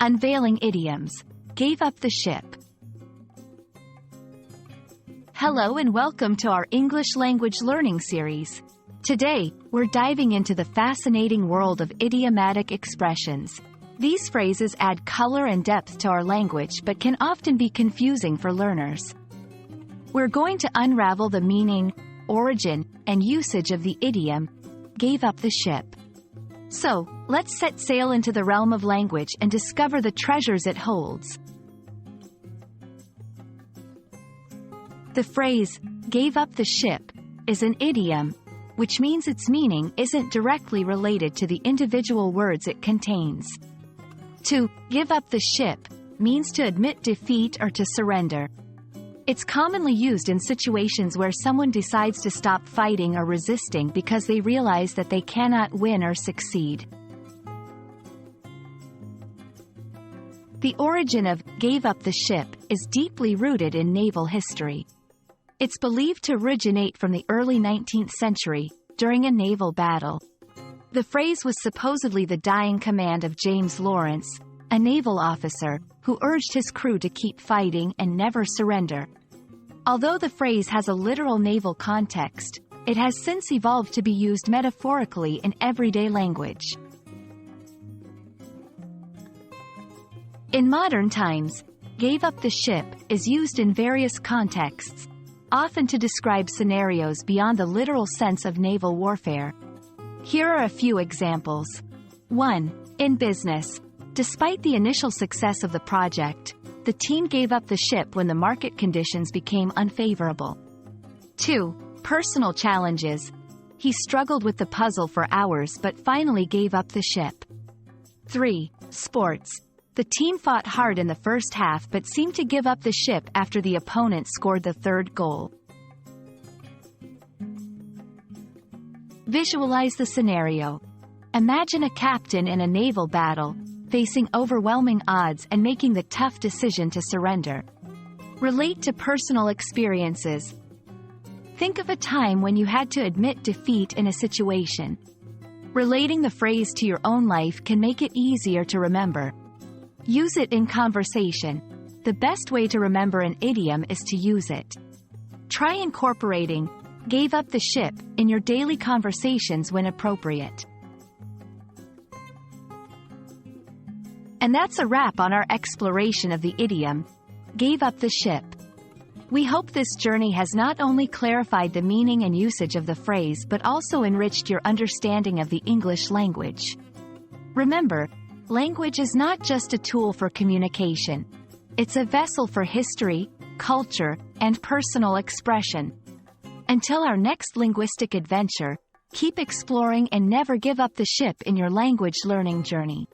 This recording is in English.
Unveiling Idioms. Gave up the ship. Hello and welcome to our English language learning series. Today, we're diving into the fascinating world of idiomatic expressions. These phrases add color and depth to our language but can often be confusing for learners. We're going to unravel the meaning, origin, and usage of the idiom, gave up the ship. So, let's set sail into the realm of language and discover the treasures it holds. The phrase, gave up the ship, is an idiom, which means its meaning isn't directly related to the individual words it contains. To give up the ship means to admit defeat or to surrender. It's commonly used in situations where someone decides to stop fighting or resisting because they realize that they cannot win or succeed. The origin of gave up the ship is deeply rooted in naval history. It's believed to originate from the early 19th century, during a naval battle. The phrase was supposedly the dying command of James Lawrence, a naval officer, who urged his crew to keep fighting and never surrender. Although the phrase has a literal naval context, it has since evolved to be used metaphorically in everyday language. In modern times, gave up the ship is used in various contexts, often to describe scenarios beyond the literal sense of naval warfare. Here are a few examples. 1. In business. Despite the initial success of the project, the team gave up the ship when the market conditions became unfavorable. 2. Personal challenges. He struggled with the puzzle for hours but finally gave up the ship. 3. Sports. The team fought hard in the first half but seemed to give up the ship after the opponent scored the third goal. Visualize the scenario. Imagine a captain in a naval battle, facing overwhelming odds and making the tough decision to surrender. Relate to personal experiences. Think of a time when you had to admit defeat in a situation. Relating the phrase to your own life can make it easier to remember. Use it in conversation. The best way to remember an idiom is to use it. Try incorporating gave up the ship in your daily conversations when appropriate. And that's a wrap on our exploration of the idiom, gave up the ship. We hope this journey has not only clarified the meaning and usage of the phrase but also enriched your understanding of the English language. Remember, language is not just a tool for communication. It's a vessel for history, culture, and personal expression. Until our next linguistic adventure, keep exploring and never give up the ship in your language learning journey.